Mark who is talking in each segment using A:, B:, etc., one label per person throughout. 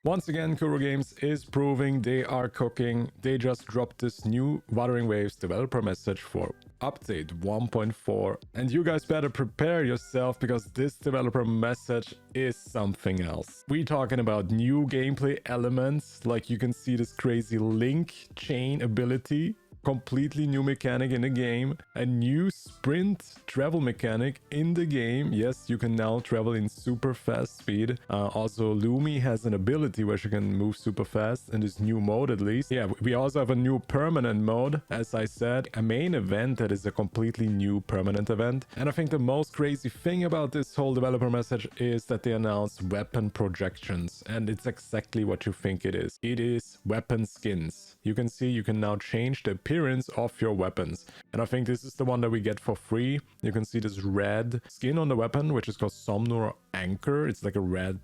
A: Once again, Kuro Games is proving they are cooking. They just dropped this new Wuthering Waves developer message for update 1.4, and you guys better prepare yourself because this developer message is something else. We're talking about new gameplay elements, like you can see this crazy link chain ability, completely new mechanic in the game, a new sprint travel mechanic in the game. Yes, you can now travel in super fast speed. Also, LUMI has an ability where she can move super fast in this new mode at least. Yeah, we also have a new permanent mode, as I said, a main event that is a completely new permanent event. And I think the most crazy thing about this whole developer message is that they announced weapon projections, and it's exactly what you think it is. It is weapon skins. You can see you can now change the appearance of your weapons, and I think this is the one that we get for free. You can see this red skin on the weapon, which is called Somnor Anchor. It's like a red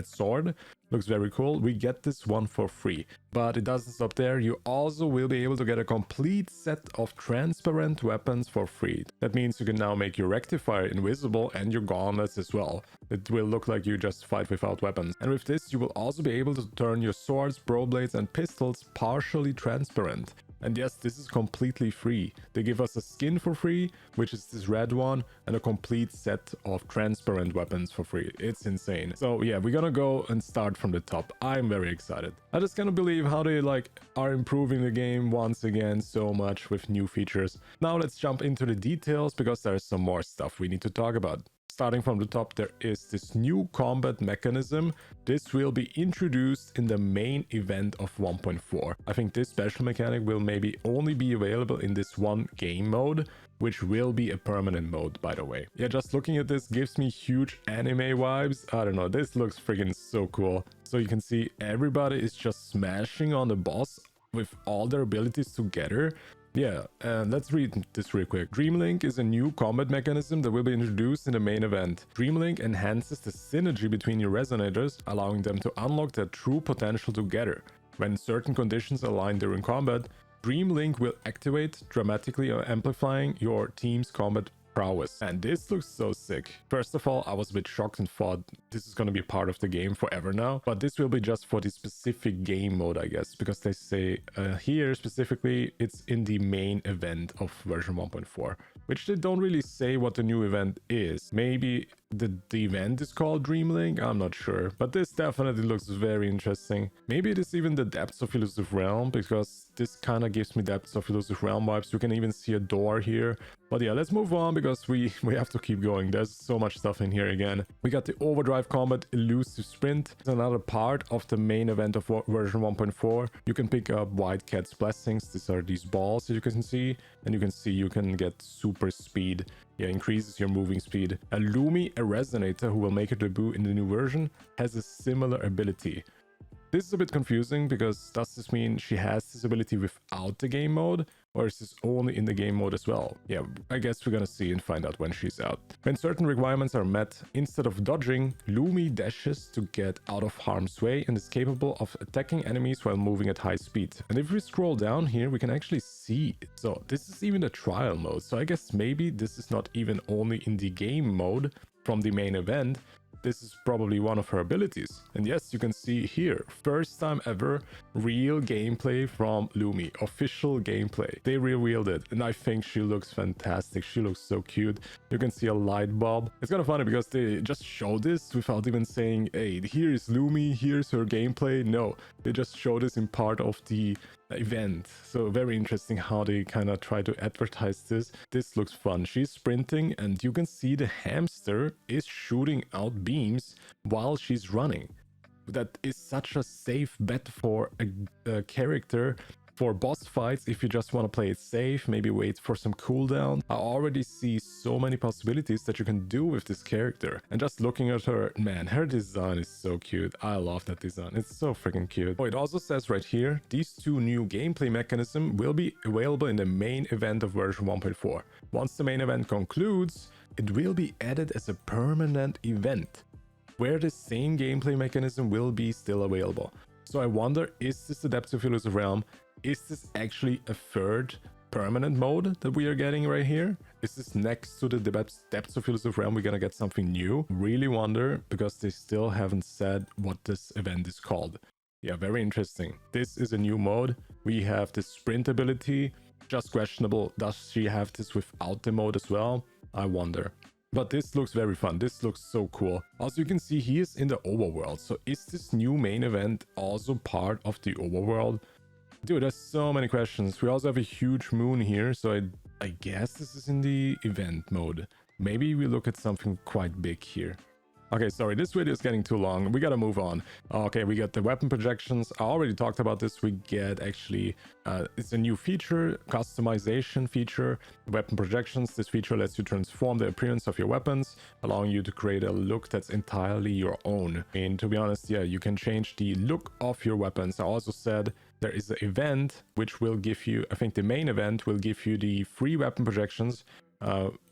A: sword. Looks very cool. We get this one for free, but it doesn't stop there. You also will be able to get a complete set of transparent weapons for free. That means you can now make your rectifier invisible and your gauntlets as well. It will look like you just fight without weapons. And with this, you will also be able to turn your swords, brawl blades and pistols partially transparent. And yes, this is completely free. They give us a skin for free, which is this red one, and a complete set of transparent weapons for free. It's insane. So yeah, we're gonna go and start from the top. I'm very excited. I just cannot believe how they are improving the game once again so much with new features. Now let's jump into the details because there's some more stuff we need to talk about. Starting from the top, there is this new combat mechanism. This will be introduced in the main event of 1.4. I think this special mechanic will maybe only be available in this one game mode, which will be a permanent mode, by the way. Yeah, just looking at this gives me huge anime vibes. I don't know, this looks freaking so cool. So you can see everybody is just smashing on the boss with all their abilities together. Yeah, and let's read this real quick. Dreamlink is a new combat mechanism that will be introduced in the main event. Dreamlink enhances the synergy between your resonators, allowing them to unlock their true potential together. When certain conditions align during combat, Dreamlink will activate, dramatically amplifying your team's combat prowess. And this looks so sick. First of all, I was a bit shocked and thought this is going to be part of the game forever now, but this will be just for the specific game mode, I guess, because they say here specifically it's in the main event of version 1.4, which they don't really say what the new event is. Maybe the event is called Dreamlink, I'm not sure, but this definitely looks very interesting. Maybe it is even the Depths of Elusive Realm, because this kind of gives me Depths of Elusive Realm vibes. You can even see a door here. But yeah, let's move on because we have to keep going. There's so much stuff in here again. We got the Overdrive Combat Elusive Sprint. It's another part of the main event of version 1.4. You can pick up White Cat's Blessings. These are these balls that you can see. And you can see you can get super speed. Yeah, increases your moving speed. A LUMI, a resonator who will make a debut in the new version, has a similar ability. This is a bit confusing because does this mean she has this ability without the game mode, or is this only in the game mode as well? Yeah, I guess we're gonna see and find out when she's out. When certain requirements are met, instead of dodging, LUMI dashes to get out of harm's way and is capable of attacking enemies while moving at high speed. And if we scroll down here, we can actually see it. So this is even a trial mode, so I guess maybe this is not even only in the game mode from the main event. This is probably one of her abilities. And yes, you can see here, first time ever, real gameplay from LUMI, official gameplay. They revealed it, and I think she looks fantastic. She looks so cute. You can see a light bulb. It's kind of funny because they just show this without even saying, hey, here is LUMI, here's her gameplay. No, they just show this in part of the event. So very interesting how they kind of try to advertise this. This looks fun. She's sprinting and you can see the hamster is shooting out beams while she's running. That is such a safe bet for a character for boss fights. If you just want to play it safe, maybe wait for some cooldown. I already see so many possibilities that you can do with this character. And just looking at her, man, her design is so cute. I love that design. It's so freaking cute. Oh, it also says right here, these two new gameplay mechanisms will be available in the main event of version 1.4. Once the main event concludes, it will be added as a permanent event, where the same gameplay mechanism will be still available. So I wonder, is this the Depths of Elusive Realm? Is this actually a third permanent mode that we are getting right here? Is this next to the depths of elusive realm we're gonna get something new? Really wonder, because they still haven't said what this event is called. Yeah, very interesting. This is a new mode. We have this sprint ability. Just questionable, does she have this without the mode as well? I wonder. But this looks very fun. This looks so cool. Also, you can see he is in the overworld. So is this new main event also part of the overworld? Dude, there's so many questions. We also have a huge moon here. So I guess this is in the event mode. Maybe we look at something quite big here. Okay, sorry, this video is getting too long. We gotta move on. Okay, we got the weapon projections. I already talked about this. We get actually, it's a new feature, customization feature, weapon projections. This feature lets you transform the appearance of your weapons, allowing you to create a look that's entirely your own. And to be honest, yeah, you can change the look of your weapons. I also said there is an event which will give you, I think the main event will give you the free weapon projections,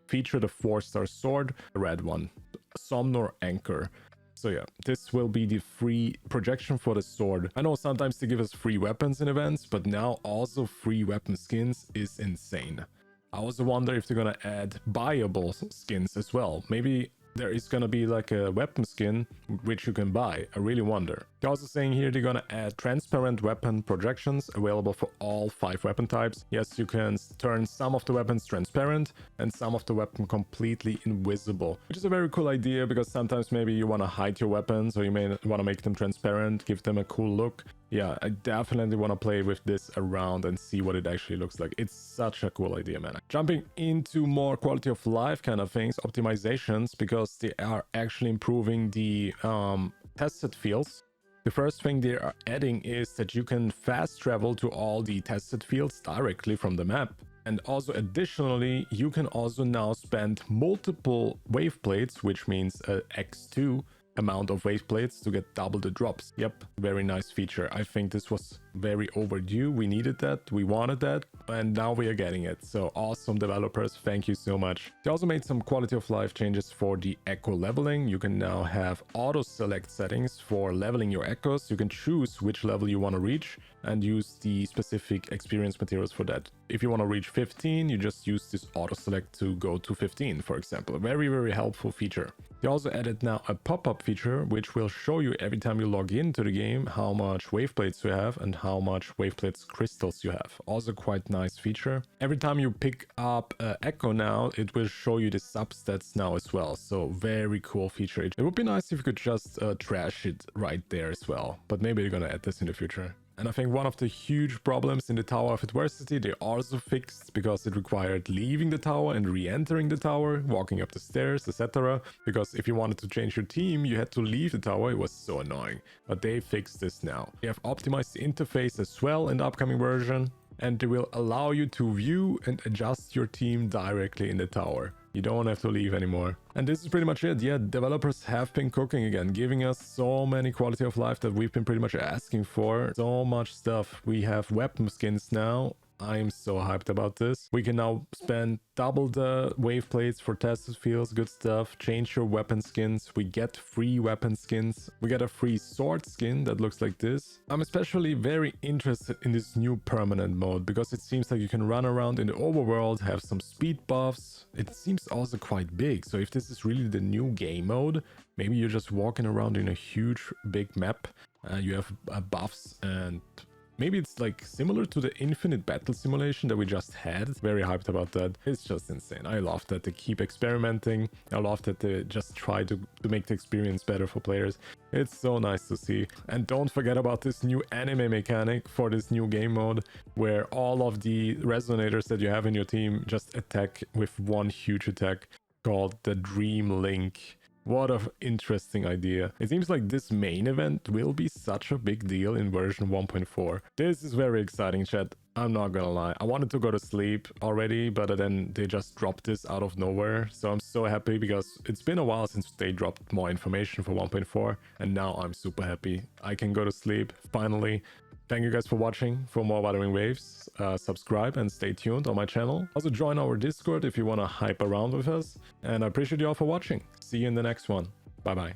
A: feature the 4-star sword, the red one. Somnor Anchor. So yeah, this will be the free projection for the sword. I know sometimes they give us free weapons in events, but now also free weapon skins is insane. I also wonder if they're gonna add buyable skins as well. Maybe there is gonna be like a weapon skin which you can buy. I really wonder. They're also saying here they're gonna add transparent weapon projections available for all 5 weapon types. Yes, you can turn some of the weapons transparent and some of the weapon completely invisible, which is a very cool idea, because sometimes maybe you want to hide your weapons, or you may want to make them transparent, give them a cool look. Yeah, I definitely want to play with this around and see what it actually looks like. It's such a cool idea, man. Jumping into more quality of life kind of things, optimizations, because they are actually improving the tested fields. The first thing they are adding is that you can fast travel to all the tested fields directly from the map. And also additionally, you can also now spend multiple wave plates, which means a x2 amount of wave plates to get double the drops. Yep, very nice feature. I think this was very overdue. We needed that, we wanted that, and now we are getting it. So awesome, developers, thank you so much. They also made some quality of life changes for the echo leveling. You can now have auto select settings for leveling your echoes. You can choose which level you want to reach and use the specific experience materials for that. If you want to reach 15, you just use this auto select to go to 15, for example. A very, very helpful feature. They also added now a pop-up feature, which will show you every time you log into the game how much wave plates you have and how much wave plates crystals you have. Also quite nice feature. Every time you pick up echo now, it will show you the substats now as well. So very cool feature. It would be nice if you could just trash it right there as well. But maybe you're gonna add this in the future. And I think one of the huge problems in the Tower of Adversity, they also fixed, because it required leaving the tower and re-entering the tower, walking up the stairs, etc. Because if you wanted to change your team, you had to leave the tower. It was so annoying. But they fixed this now. They have optimized the interface as well in the upcoming version, and they will allow you to view and adjust your team directly in the tower. You don't have to leave anymore. And this is pretty much it. Yeah, developers have been cooking again, giving us so many quality of life that we've been pretty much asking for. So much stuff. We have weapon skins now. I'm so hyped about this. We can now spend double the wave plates for tested fields, good stuff. Change your weapon skins. We get free weapon skins. We get a free sword skin that looks like this. I'm especially very interested in this new permanent mode, because it seems like you can run around in the overworld, have some speed buffs. It seems also quite big. So if this is really the new game mode, maybe you're just walking around in a huge big map. You have buffs, and maybe it's like similar to the infinite battle simulation that we just had. Very hyped about that. It's just insane. I love that they keep experimenting. I love that they just try to make the experience better for players. It's so nice to see. And don't forget about this new anime mechanic for this new game mode, where all of the resonators that you have in your team just attack with one huge attack called the Dream Link. What an interesting idea. It seems like this main event will be such a big deal in version 1.4. This is very exciting, chat. I'm not gonna lie. I wanted to go to sleep already, but then they just dropped this out of nowhere. So I'm so happy, because it's been a while since they dropped more information for 1.4. And now I'm super happy. I can go to sleep, finally. Thank you guys for watching. For more Wuthering Waves, subscribe and stay tuned on my channel. Also join our Discord if you want to hype around with us. And I appreciate you all for watching. See you in the next one. Bye bye.